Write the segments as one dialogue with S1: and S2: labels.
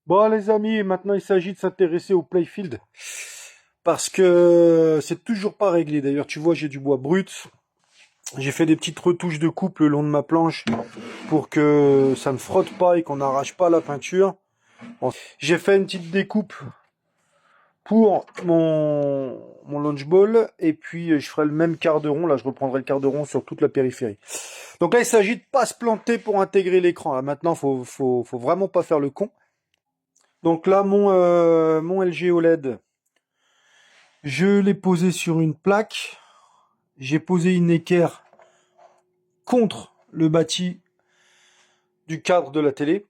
S1: Bon les amis, maintenant il s'agit de s'intéresser au playfield parce que c'est toujours pas réglé. D'ailleurs, tu vois, j'ai du bois brut. J'ai fait des petites retouches de coupe le long de ma planche pour que ça ne frotte pas et qu'on n'arrache pas la peinture. Bon, j'ai fait une petite découpe pour mon launch ball et puis je ferai le même quart de rond. Là, je reprendrai le quart de rond sur toute la périphérie. Donc là, il s'agit de pas se planter pour intégrer l'écran. Là, maintenant, faut vraiment pas faire le con. Donc là, mon LG OLED, je l'ai posé sur une plaque. J'ai posé une équerre contre le bâti du cadre de la télé.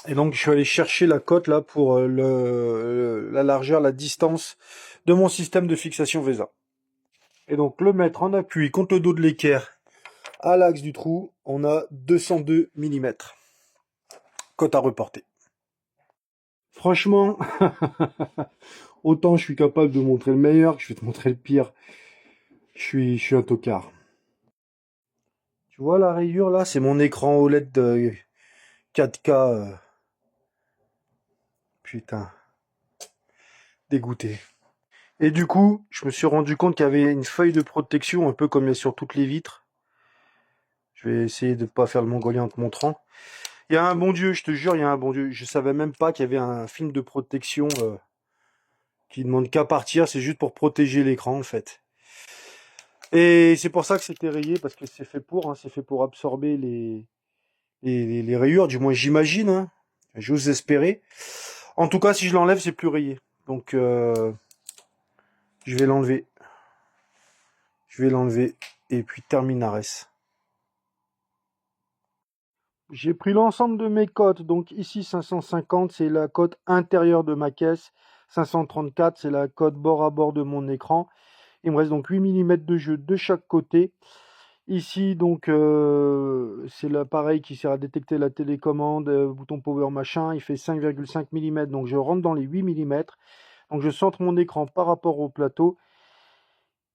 S1: Et donc, je suis allé chercher la cote là pour la largeur, la distance de mon système de fixation VESA. Et donc, le mettre en appui contre le dos de l'équerre à l'axe du trou, on a 202 mm. Cote à reporter. Franchement, autant je suis capable de montrer le meilleur que je vais te montrer le pire. Je suis un tocard. Tu vois la rayure là, c'est mon écran OLED de 4K. Putain, dégoûté. Et du coup, je me suis rendu compte qu'il y avait une feuille de protection, un peu comme il y a sur toutes les vitres. Je vais essayer de ne pas faire le mongolien en te montrant. Il y a un bon Dieu, je te jure, il y a un bon Dieu. Je savais même pas qu'il y avait un film de protection qui demande qu'à partir, c'est juste pour protéger l'écran en fait. Et c'est pour ça que c'était rayé, parce que c'est fait pour, hein, c'est fait pour absorber les rayures, du moins j'imagine, hein. J'ose espérer. En tout cas, si je l'enlève, c'est plus rayé. Donc, je vais l'enlever. Je vais l'enlever. Et puis, terminares. J'ai pris l'ensemble de mes cotes. Donc, ici, 550, c'est la cote intérieure de ma caisse. 534, c'est la cote bord à bord de mon écran. Il me reste donc 8 mm de jeu de chaque côté. Ici, donc, c'est l'appareil qui sert à détecter la télécommande, bouton power machin. Il fait 5,5 mm, donc je rentre dans les 8 mm. Donc, je centre mon écran par rapport au plateau.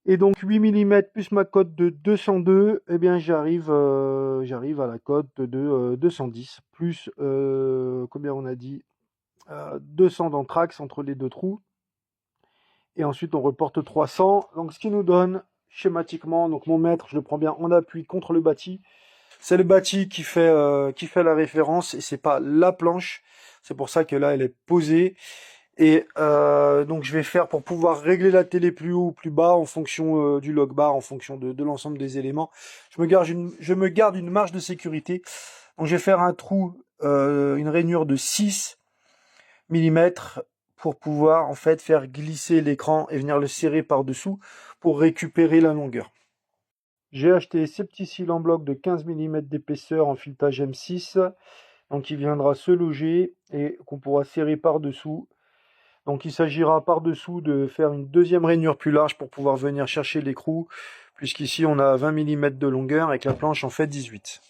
S1: Et donc, 8 mm plus ma cote de 202, eh bien, j'arrive à la cote de 210, plus, combien on a dit 200 d'anthrax entre les deux trous. Et ensuite, on reporte 300. Donc, ce qui nous donne, schématiquement, donc mon mètre, je le prends bien en appui contre le bâti. C'est le bâti qui fait la référence et c'est pas la planche. C'est pour ça que là, elle est posée. Et donc, je vais faire pour pouvoir régler la télé plus haut ou plus bas en fonction du log bar, en fonction de l'ensemble des éléments. Je me garde une marge de sécurité. Donc, je vais faire un trou, une rainure de 6 mm pour pouvoir en fait faire glisser l'écran et venir le serrer par-dessous pour récupérer la longueur. J'ai acheté ces petits cils en bloc de 15 mm d'épaisseur en filetage M6, donc il viendra se loger et qu'on pourra serrer par-dessous. Donc il s'agira par-dessous de faire une deuxième rainure plus large pour pouvoir venir chercher l'écrou, puisqu'ici on a 20 mm de longueur et que la planche en fait 18.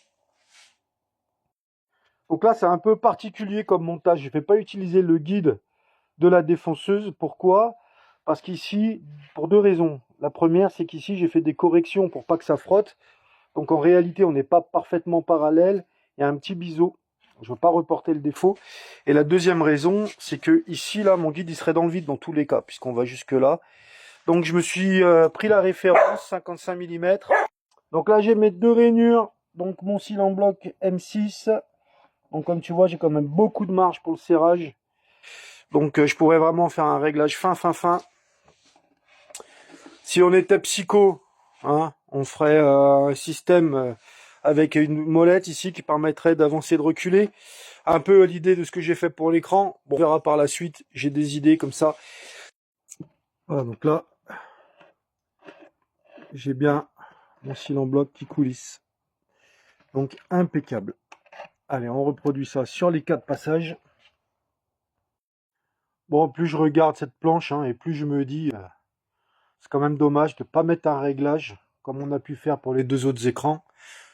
S1: Donc là c'est un peu particulier comme montage, je ne vais pas utiliser le guide de la défonceuse. Pourquoi? Parce qu'ici, pour deux raisons. La première, c'est qu'ici, j'ai fait des corrections pour pas que ça frotte. Donc en réalité, on n'est pas parfaitement parallèle. Il y a un petit biseau. Je ne veux pas reporter le défaut. Et la deuxième raison, c'est que ici, là, mon guide, il serait dans le vide dans tous les cas, puisqu'on va jusque là. Donc je me suis pris la référence 55 mm. Donc là, j'ai mes deux rainures. Donc mon cil en bloc M6. Donc comme tu vois, j'ai quand même beaucoup de marge pour le serrage. Donc je pourrais vraiment faire un réglage fin. Si on était psycho, hein, on ferait un système avec une molette ici qui permettrait d'avancer et de reculer. Un peu à l'idée de ce que j'ai fait pour l'écran. Bon, on verra par la suite, j'ai des idées comme ça. Voilà, donc là, j'ai bien mon cil en bloc qui coulisse. Donc impeccable. Allez, on reproduit ça sur les 4 passages. Bon, plus je regarde cette planche, hein, et plus je me dis, c'est quand même dommage de ne pas mettre un réglage comme on a pu faire pour les deux autres écrans.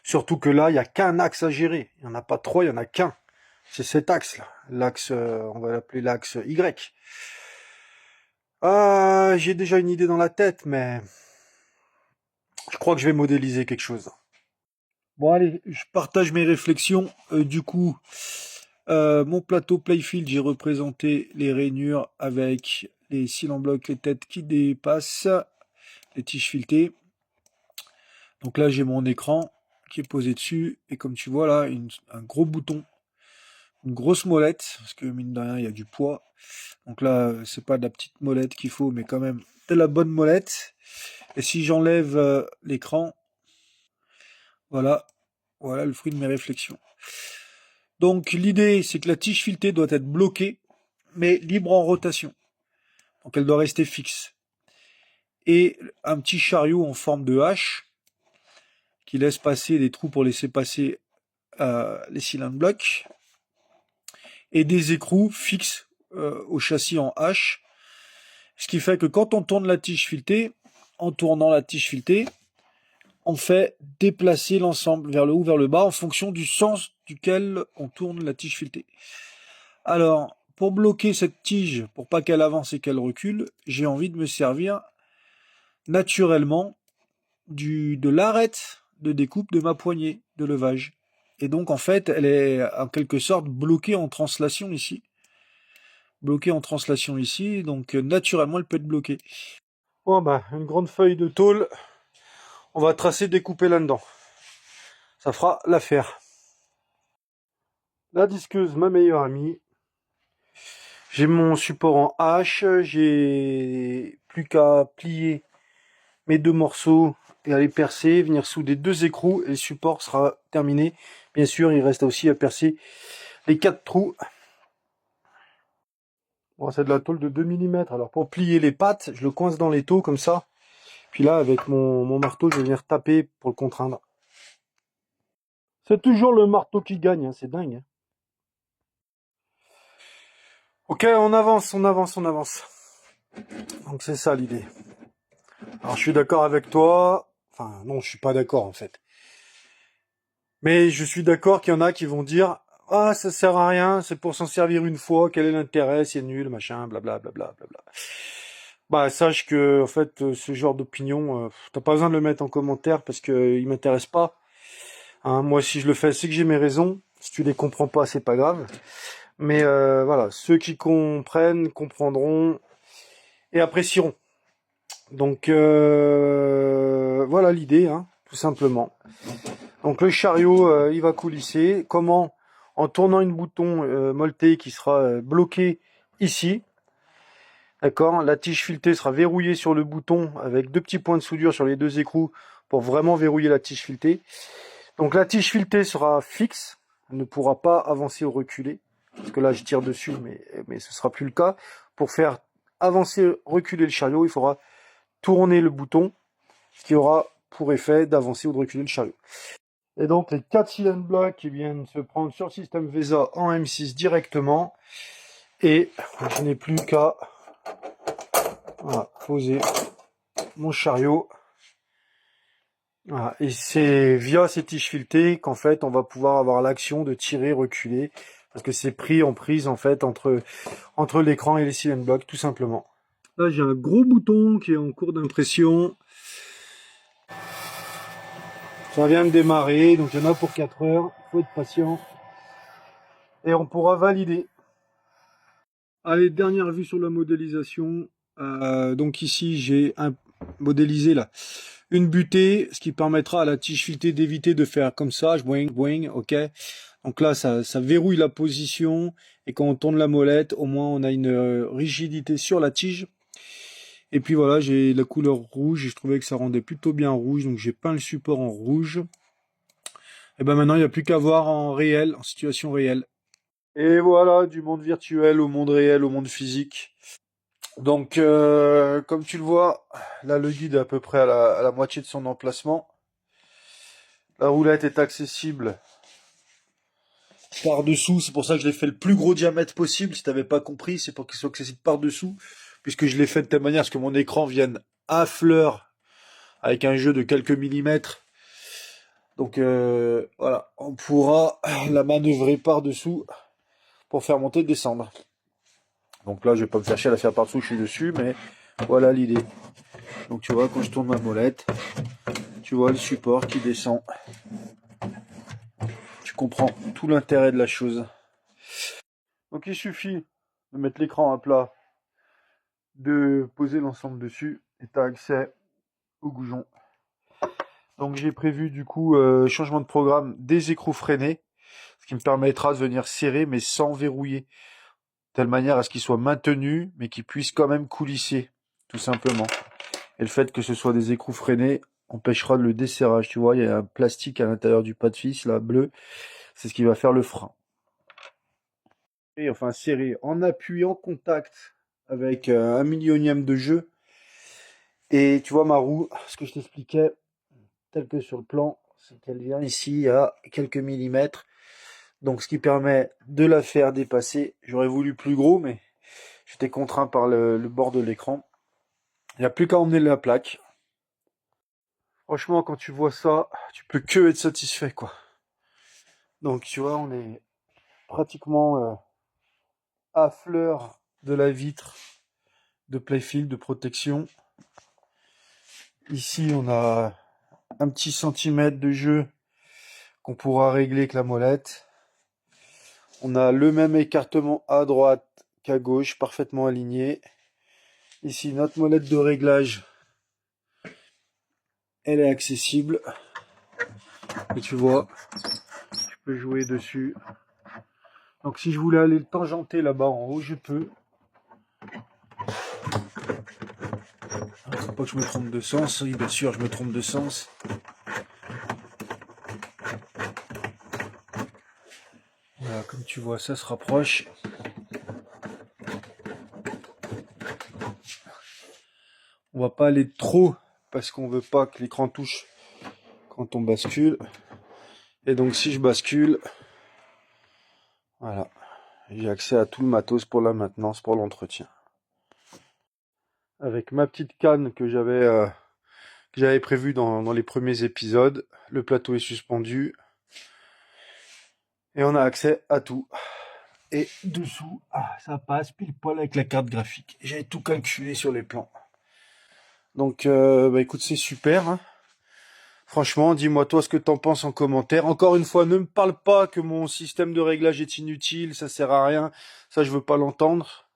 S1: Surtout que là, il n'y a qu'un axe à gérer. Il n'y en a pas trois, il n'y en a qu'un. C'est cet axe-là. L'axe, on va l'appeler l'axe Y. Ah, j'ai déjà une idée dans la tête, mais je crois que je vais modéliser quelque chose. Bon, allez, je partage mes réflexions. Du coup,
S2: Mon plateau Playfield, j'ai représenté les rainures avec les cils en bloc, les têtes qui dépassent, les tiges filetées. Donc là, j'ai mon écran qui est posé dessus, et comme tu vois là, un gros bouton, une grosse molette, parce que mine de rien, il y a du poids. Donc là, c'est pas de la petite molette qu'il faut, mais quand même de la bonne molette. Et si j'enlève l'écran, voilà, voilà le fruit de mes réflexions. Donc l'idée, c'est que la tige filetée doit être bloquée, mais libre en rotation. Donc elle doit rester fixe. Et un petit chariot en forme de hache, qui laisse passer des trous pour laisser passer les cylindres blocs, et des écrous fixes au châssis en hache. Ce qui fait que quand on tourne la tige filetée, en tournant la tige filetée, on fait déplacer l'ensemble vers le haut, vers le bas, en fonction du sens duquel on tourne la tige filetée. Alors, pour bloquer cette tige, pour pas qu'elle avance et qu'elle recule, j'ai envie de me servir naturellement de l'arête de découpe de ma poignée de levage. Et donc, en fait, elle est en quelque sorte bloquée en translation ici. Bloquée en translation ici, donc naturellement, elle peut être bloquée.
S1: Bon, bah, une grande feuille de tôle. On va tracer, découper là-dedans. Ça fera l'affaire. La disqueuse, ma meilleure amie. J'ai mon support en hache. J'ai plus qu'à plier mes deux morceaux et à les percer, venir souder deux écrous et le support sera terminé. Bien sûr, il reste aussi à percer les 4 trous. Bon, c'est de la tôle de 2 mm. Alors pour plier les pattes, je le coince dans l'étau comme ça. Puis là, avec mon marteau, je vais venir taper pour le contraindre. C'est toujours le marteau qui gagne, hein, c'est dingue. Hein. Ok, on avance, on avance, on avance. Donc c'est ça l'idée. Alors je suis d'accord avec toi. Enfin non, je suis pas d'accord en fait. Mais je suis d'accord qu'il y en a qui vont dire ah ça sert à rien, c'est pour s'en servir une fois, quel est l'intérêt, c'est nul, machin, blablabla. Bla. Bah sache que en fait ce genre d'opinion, t'as pas besoin de le mettre en commentaire parce que il m'intéresse pas. Hein, moi si je le fais, c'est que j'ai mes raisons. Si tu les comprends pas, c'est pas grave. Mais voilà, ceux qui comprennent, comprendront et apprécieront. Donc voilà l'idée, hein, tout simplement. Donc le chariot, il va coulisser. Comment? En tournant une bouton molleté qui sera bloqué ici. D'accord? La tige filetée sera verrouillée sur le bouton avec deux petits points de soudure sur les deux écrous pour vraiment verrouiller la tige filetée. Donc la tige filetée sera fixe, elle ne pourra pas avancer ou reculer. Parce que là je tire dessus, mais ce sera plus le cas. Pour faire avancer, reculer le chariot, il faudra tourner le bouton, ce qui aura pour effet d'avancer ou de reculer le chariot. Et donc les 4 cylindres blocs qui viennent se prendre sur le système VESA en M6 directement. Et je n'ai plus qu'à poser mon chariot. Voilà. Et c'est via ces tiges filetées qu'en fait on va pouvoir avoir l'action de tirer, reculer. Parce que c'est pris en prise en fait entre l'écran et les cylindres blocs tout simplement. Là j'ai un gros bouton qui est en cours d'impression. Ça vient de démarrer, donc il y en a pour 4 heures, il faut être patient. Et on pourra valider. Allez, dernière vue sur la modélisation. Donc ici j'ai modélisé là une butée, ce qui permettra à la tige filetée d'éviter de faire comme ça, boing, boing, ok. Donc là ça verrouille la position, et quand on tourne la molette, au moins on a une rigidité sur la tige. Et puis voilà, j'ai la couleur rouge, et je trouvais que ça rendait plutôt bien rouge, donc j'ai peint le support en rouge. Et ben maintenant, il n'y a plus qu'à voir en réel, en situation réelle. Et voilà, du monde virtuel au monde réel, au monde physique. Donc, comme tu le vois, là, le guide est à peu près à la moitié de son emplacement. La roulette est accessible par-dessous. C'est pour ça que je l'ai fait le plus gros diamètre possible. Si tu n'avais pas compris, c'est pour qu'il soit accessible par-dessous. Puisque je l'ai fait de telle manière à ce que mon écran vienne à fleur avec un jeu de quelques millimètres. Donc voilà, on pourra la manœuvrer par-dessous pour faire monter et descendre. Donc là, je vais pas me faire chier à la faire par-dessous, je suis dessus, mais voilà l'idée. Donc tu vois, quand je tourne ma molette, tu vois le support qui descend. Tu comprends tout l'intérêt de la chose. Donc il suffit de mettre l'écran à plat, de poser l'ensemble dessus et tu as accès au goujon. Donc j'ai prévu du coup changement de programme des écrous freinés, ce qui me permettra de venir serrer mais sans verrouiller, de telle manière à ce qu'il soit maintenu mais qu'il puisse quand même coulisser, tout simplement. Et le fait que ce soit des écrous freinés empêchera le desserrage. Tu vois, il y a un plastique à l'intérieur du pas de vis, là, bleu, c'est ce qui va faire le frein. Et enfin serré en appui, en contact avec un millionième de jeu. Et tu vois ma roue, ce que je t'expliquais, tel que sur le plan, c'est qu'elle vient ici à quelques millimètres. Donc ce qui permet de la faire dépasser. J'aurais voulu plus gros, mais j'étais contraint par le bord de l'écran. Il n'y a plus qu'à emmener la plaque. Franchement, quand tu vois ça, tu peux que être satisfait, quoi. Donc tu vois, on est pratiquement à fleur de la vitre de Playfield de protection. Ici, on a un petit centimètre de jeu qu'on pourra régler avec la molette. On a le même écartement à droite qu'à gauche, parfaitement aligné. Ici, notre molette de réglage, elle est accessible. Et tu vois, je peux jouer dessus. Donc si je voulais aller le tangenter là-bas en haut, je peux. Faut pas que je me trompe de sens. Oui, bien sûr, je me trompe de sens. Voilà, comme tu vois, ça se rapproche. On va pas aller trop parce qu'on veut pas que l'écran touche quand on bascule. Et donc si je bascule, voilà, j'ai accès à tout le matos pour la maintenance, pour l'entretien. Avec ma petite canne que j'avais prévue dans les premiers épisodes, le plateau est suspendu et on a accès à tout. Et dessous, ça passe pile poil avec la carte graphique. J'ai tout calculé sur les plans. Donc, écoute, c'est super. Hein. Franchement, dis-moi toi ce que t'en penses en commentaire. Encore une fois, ne me parle pas que mon système de réglage est inutile, ça sert à rien. Ça, je veux pas l'entendre.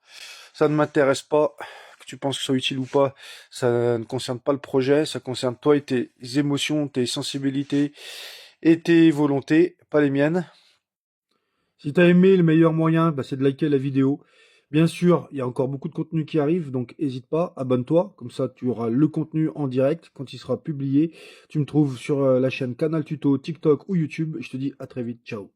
S1: Ça ne m'intéresse pas. Que tu penses que ce soit utile ou pas, ça ne concerne pas le projet. Ça concerne toi et tes émotions, tes sensibilités et tes volontés, pas les miennes. Si tu as aimé, le meilleur moyen, c'est de liker la vidéo. Bien sûr, il y a encore beaucoup de contenu qui arrive, donc n'hésite pas, abonne-toi, comme ça tu auras le contenu en direct quand il sera publié. Tu me trouves sur la chaîne Canal Tuto, TikTok ou YouTube. Je te dis à très vite, ciao.